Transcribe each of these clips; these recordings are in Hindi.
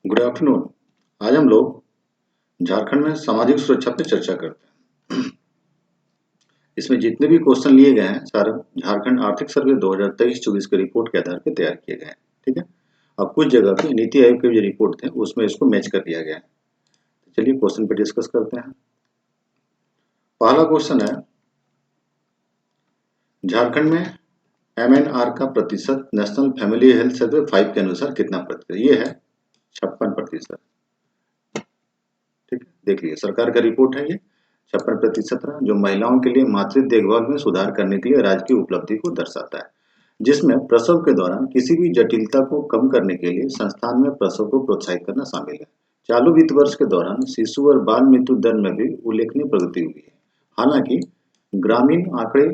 Good afternoon. आज हम लोग झारखंड में सामाजिक सुरक्षा पे चर्चा करते हैं। इसमें जितने भी क्वेश्चन लिए गए हैं सारे झारखंड आर्थिक सर्वे 2023-24 के रिपोर्ट के आधार पर तैयार किए गए हैं। ठीक है। अब कुछ जगह पे नीति आयोग के जो रिपोर्ट थे उसमें इसको मैच कर दिया गया है। तो चलिए क्वेश्चन पे डिस्कस करते हैं। पहला क्वेश्चन है, झारखंड में MNR का प्रतिशत नेशनल फैमिली हेल्थ सर्वे 5 के अनुसार कितना प्रतिशत? ये है 56%। ठीक है, देख लीजिए सरकार का रिपोर्ट है ये 56% रहा, जो महिलाओं के लिए मातृत्व देखभाल में सुधार करने के लिए राज्य की उपलब्धि को दर्शाता है, जिसमें प्रसव के दौरान किसी भी जटिलता को कम करने के लिए संस्थान में प्रसव को प्रोत्साहित करना शामिल है। चालू वित्त वर्ष के दौरान शिशु और बाल मृत्यु दर में भी उल्लेखनीय प्रगति हुई है। हालांकि ग्रामीण आंकड़े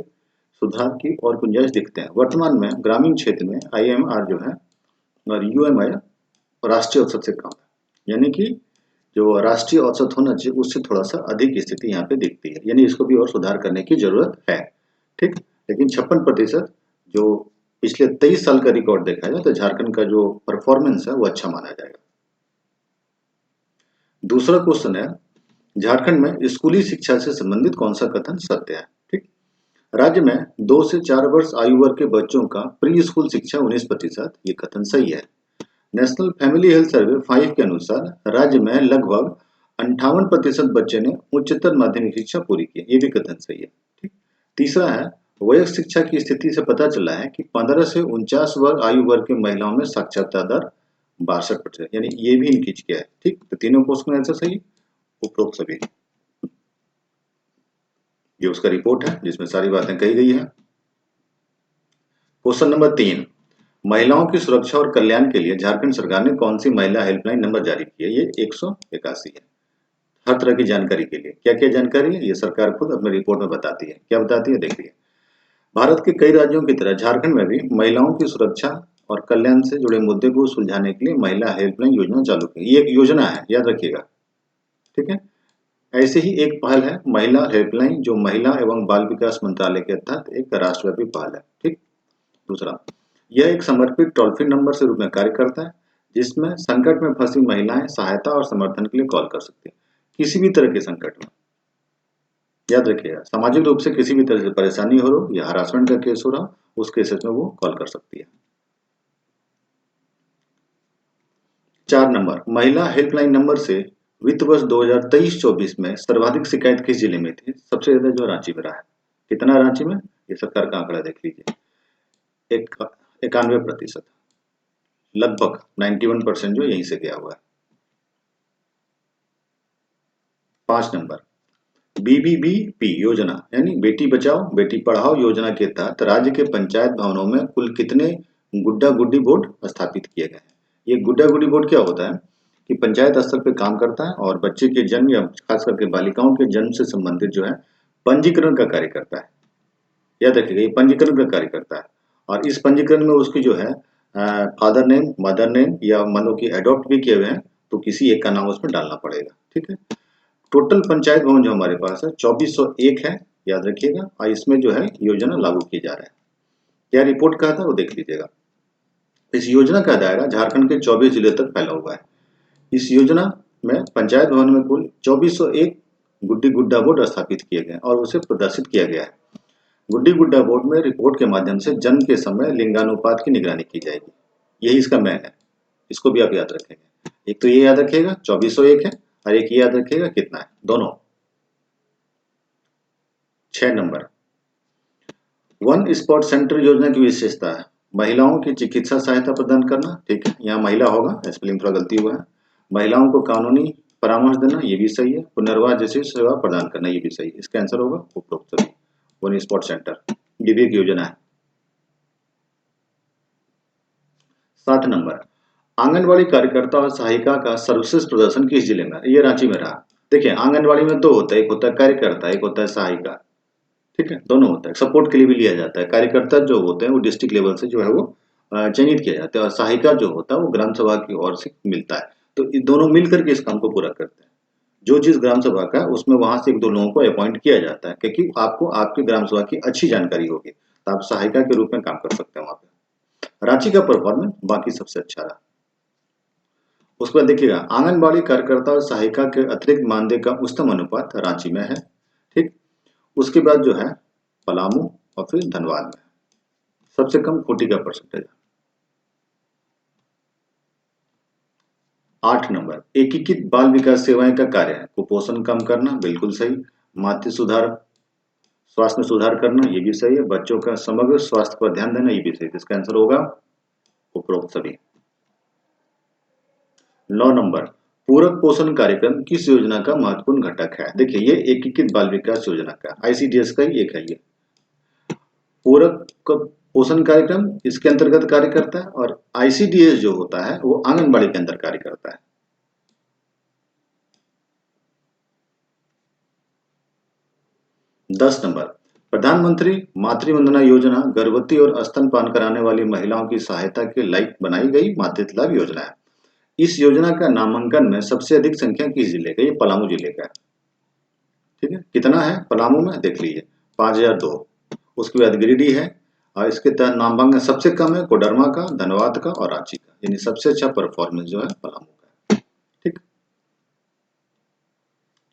सुधार की और गुंजाइश दिखते हैं। वर्तमान में ग्रामीण क्षेत्र में IMR जो है और UMI राष्ट्रीय औसत से कम है, यानी कि जो राष्ट्रीय औसत होना चाहिए उससे थोड़ा सा अधिक स्थिति यहाँ पे दिखती है, यानी इसको भी और सुधार करने की जरूरत है। ठीक, लेकिन 56% जो पिछले 23 साल का रिकॉर्ड देखा जाए तो झारखंड का जो परफॉर्मेंस है वो अच्छा माना जाएगा। दूसरा क्वेश्चन है, झारखंड में स्कूली शिक्षा से संबंधित कौन सा कथन सत्य है? ठीक, राज्य में 2 से 4 वर्ष आयु वर्ग के बच्चों का प्री स्कूल शिक्षा 19%, ये कथन सही है। नेशनल फैमिली हेल्थ सर्वे 5 के अनुसार राज्य में लगभग 58% बच्चे ने उच्चतर माध्यमिक शिक्षा पूरी की, ये भी कथन सही है। ठीक, तीसरा है, वयस्क शिक्षा की स्थिति से पता चला है कि 15 से 49 वर्ग आयु वर्ग की महिलाओं में साक्षरता दर 62%, यानी ये भी इनकी क्या है। ठीक, तो तीनों क्वेश्चन आंसर सही, उपरोक्त सभी। ये उसका रिपोर्ट है जिसमें सारी बातें कही गई है। क्वेश्चन नंबर 3, महिलाओं की सुरक्षा और कल्याण के लिए झारखंड सरकार ने कौन सी महिला हेल्पलाइन नंबर जारी किया? ये 181 है। हर तरह की जानकारी के लिए क्या क्या जानकारी है ये सरकार खुद अपने रिपोर्ट में बताती है। क्या बताती है देखिए, भारत के कई राज्यों की तरह झारखंड में भी महिलाओं की सुरक्षा और कल्याण से जुड़े मुद्दे को सुलझाने के लिए महिला हेल्पलाइन योजना चालू की। ये एक योजना है, याद रखिएगा। ठीक है, ऐसे ही एक पहल है महिला हेल्पलाइन, जो महिला एवं बाल विकास मंत्रालय के तहत एक राष्ट्रव्यापी पहल है। ठीक, दूसरा, यह एक समर्पित टोल फ्री नंबर से रूप में कार्य करता है, जिसमें संकट में फंसी महिलाएं सहायता और समर्थन के लिए कॉल कर सकती हैं, किसी भी तरह के संकट में। याद रखिएगा, सामाजिक रूप से किसी भी तरह से परेशानी हो रहा या हरासमेंट का केस हो रहा, उस केसेस में वो कॉल कर सकती है। 4 नंबर, महिला हेल्पलाइन नंबर से वित्त वर्ष 2023-24 में सर्वाधिक शिकायत किस जिले में थी? सबसे ज्यादा जो रांची में रहा है। कितना रांची में? ये सरकार का आंकड़ा देख लीजिए, 91%, लगभग 91% जो यहीं से गया हुआ है। 5 नंबर, BBBP योजना यानी बेटी बचाओ बेटी पढ़ाओ योजना के तहत राज्य के पंचायत भवनों में कुल कितने गुड्डा गुड्डी बोर्ड स्थापित किए गए हैं? ये गुड्डा गुड्डी बोर्ड क्या होता है कि पंचायत स्तर पे काम करता है और बच्चे के जन्म या खास करके बालिकाओं के जन्म से संबंधित जो है पंजीकरण का कार्य करता है। याद रखिएगा, ये पंजीकरण का कार्य करता है और इस पंजीकरण में उसकी जो है फादर नेम, मदर नेम या मानो कि एडॉप्ट भी किए हुए हैं तो किसी एक का नाम उसमें डालना पड़ेगा। ठीक है, टोटल पंचायत भवन जो हमारे पास है 2401 है, याद रखिएगा, और इसमें जो है योजना लागू की जा रहा है। क्या रिपोर्ट कहा था वो देख लीजिएगा। इस योजना का दायरा झारखंड के 24 जिले तक फैला हुआ है। इस योजना में पंचायत भवन में कुल 2401 गुड्डी गुड्डा बोर्ड स्थापित किए गए और उसे प्रदर्शित किया गया है। गुड्डी गुड्डा बोर्ड में रिपोर्ट के माध्यम से जन्म के समय लिंगानुपात की निगरानी की जाएगी, यही इसका मैन है। इसको भी आप याद रखेंगे। एक तो ये याद रखिएगा 2401 है और एक ये याद रखिएगा कितना है, दोनों। 6 नंबर, वन स्पॉट सेंटर योजना की विशेषता है महिलाओं की चिकित्सा सहायता प्रदान करना। ठीक है, यहाँ महिला होगा, स्पेलिंग थोड़ा गलती हुआ है। महिलाओं को कानूनी परामर्श देना, ये भी सही है। पुनर्वास जैसी सेवा प्रदान करना, ये भी सही है। इसका आंसर होगा उपरोक्त सभी। वन स्पॉट सेंटर, ये भी एक योजना है। 7 नंबर, आंगनवाड़ी कार्यकर्ता और सहायिका का सर्वश्रेष्ठ प्रदर्शन किस जिले में? ये रांची में रहा। देखिए, आंगनवाड़ी में 2 होता है, एक होता है कार्यकर्ता, एक होता है सहायिका। ठीक है, दोनों होता है। सपोर्ट के लिए भी लिया जाता है। कार्यकर्ता जो होते हैं वो डिस्ट्रिक्ट लेवल से जो है वो चयनित किया जाता है और सहायिका जो होता है वो ग्राम सभा की ओर से मिलता है। तो ये दोनों मिलकर के इस काम को पूरा करते हैं। जो चीज ग्राम सभा का उसमें वहां से 1-2 लोगों को अपॉइंट किया जाता है, क्योंकि आपको आपकी ग्राम सभा की अच्छी जानकारी होगी तो आप सहायिका के रूप में काम कर सकते हैं वहां पे। रांची का परफॉर्मेंस बाकी सबसे अच्छा रहा। उसके बाद देखिएगा, आंगनबाड़ी कार्यकर्ता और सहायिका के अतिरिक्त मानदेय का उच्चतम अनुपात रांची में है। ठीक, उसके बाद जो है पलामू और फिर धनबाद में सबसे कम कोटि का परसेंटेज। 8 नंबर, एकीकृत बाल विकास सेवाएं का कार्य है कुपोषण कम करना, बिल्कुल सही। मातृ सुधार, स्वास्थ्य में सुधार करना, ये भी सही है। बच्चों का समग्र स्वास्थ्य पर ध्यान देना, ये भी सही। इसका आंसर होगा उपरोक्त सभी। 9 नंबर, पूरक पोषण कार्यक्रम किस योजना का महत्वपूर्ण घटक है? देखिए, ये एकीकृत बाल विकास योजना का, आईसीडीएस का ही एक है ये। पूरक पोषण कार्यक्रम इसके अंतर्गत कार्य करता है और आईसीडीएस जो होता है वो आंगनबाड़ी के अंदर कार्य करता है। 10 नंबर, प्रधानमंत्री मातृ वंदना योजना गर्भवती और स्तनपान कराने वाली महिलाओं की सहायता के लायक बनाई गई मातृत्व लाभ योजना है। इस योजना का नामांकन में सबसे अधिक संख्या किस जिले का? ये पलामू जिले का है। ठीक है, कितना है पलामू में देख लीजिए, 5002। उसके बाद गिरिडीह है और इसके तहत नामांकन सबसे कम है कोडरमा का, धनबाद का और रांची का, यानी सबसे अच्छा परफॉर्मेंस जो है पलामू का। ठीक,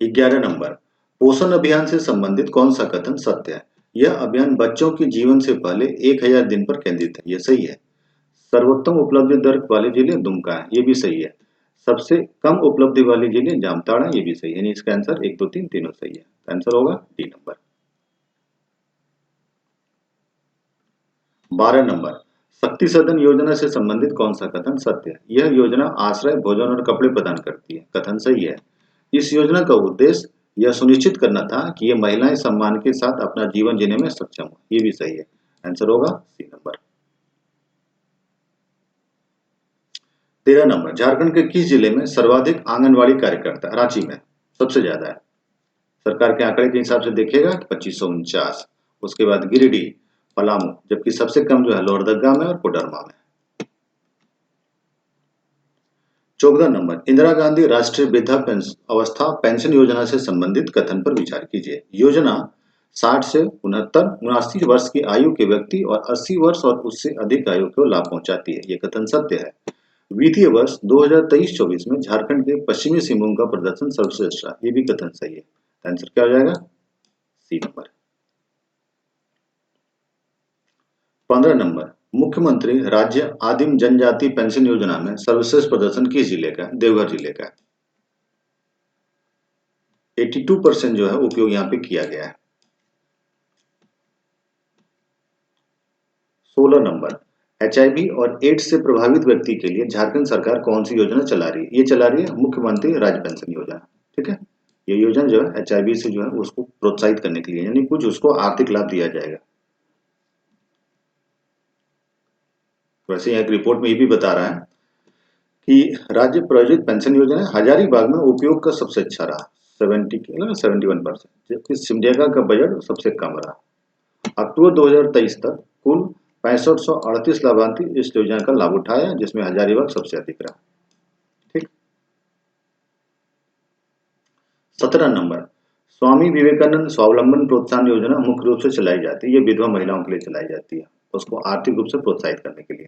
11 नंबर, पोषण अभियान से संबंधित कौन सा कथन सत्य है? यह अभियान बच्चों के जीवन से पहले 1000 दिन पर केंद्रित है, यह सही है। सर्वोत्तम उपलब्धि दर वाले जिले दुमका है, ये भी सही है। सबसे कम उपलब्धि वाले जिले जामताड़ा, ये भी सही है। यानी इसका आंसर 1 2 3 तीनों सही है। आंसर होगा डी नंबर। 12 नंबर, शक्ति सदन योजना से संबंधित कौन सा कथन सत्य है? यह योजना आश्रय, भोजन और कपड़े प्रदान करती है, कथन सही है। इस योजना का उद्देश्य यह सुनिश्चित करना था कि ये महिलाएं सम्मान के साथ अपना जीवन जीने में सक्षम हो, ये भी सही है। आंसर होगा सी नंबर। 13 नंबर, झारखंड के किस जिले में सर्वाधिक आंगनवाड़ी कार्यकर्ता? रांची में सबसे ज्यादा है। सरकार के आंकड़े के हिसाब से देखिएगा 2549। उसके बाद गिरिडीह, पलामू, जबकि सबसे कम जो है लोहरदगा में और कोडरमा में। 14 नंबर, इंदिरा गांधी राष्ट्रीय वृद्धा अवस्था पेंशन योजना से संबंधित कथन पर विचार कीजिए। योजना 60 से 79 वर्ष की आयु के व्यक्ति और 80 वर्ष और उससे अधिक आयु को लाभ पहुंचाती है, ये कथन सत्य है। वित्तीय वर्ष 2023-24 में झारखंड के पश्चिमी सिंहभूम का प्रदर्शन सर्वश्रेष्ठ रहा, ये भी कथन सही है। आंसर क्या हो जाएगा? सी नंबर। 15 नंबर, मुख्यमंत्री राज्य आदिम जनजाति पेंशन योजना में सर्वश्रेष्ठ प्रदर्शन किस जिले का? देवघर जिले का। 82% जो है उपयोग यहाँ पे किया गया है। 16 नंबर, एचआईवी और एड्स से प्रभावित व्यक्ति के लिए झारखंड सरकार कौन सी योजना चला रही है? ये चला रही है मुख्यमंत्री राज्य पेंशन योजना। ठीक है, ये योजना जो है एचआईवी से जो है उसको प्रोत्साहित करने के लिए, यानी कुछ उसको आर्थिक लाभ दिया जाएगा। वैसे यहाँ की रिपोर्ट में ये भी बता रहा है कि राज्य प्रायोजित पेंशन योजना हजारीबाग में उपयोग का सबसे अच्छा रहा, 71%, जबकि सिमडेगा का बजट सबसे कम रहा। अक्टूबर 2023 तक कुल 6538 लाभार्थी इस योजना का लाभ उठाया, जिसमें हजारीबाग सबसे अधिक रहा। ठीक, 17 नंबर, स्वामी विवेकानंद स्वावलंबन प्रोत्साहन योजना मुख्य रूप से चलाई जाती है, ये विधवा महिलाओं के लिए चलाई जाती है, उसको आर्थिक रूप से प्रोत्साहित करने के लिए।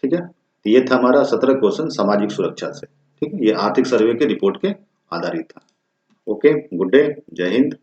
ठीक है, तो ये था हमारा 17 क्वेश्चन सामाजिक सुरक्षा से। ठीक है, ये आर्थिक सर्वे के रिपोर्ट के आधारित था। ओके, गुड डे, जय हिंद।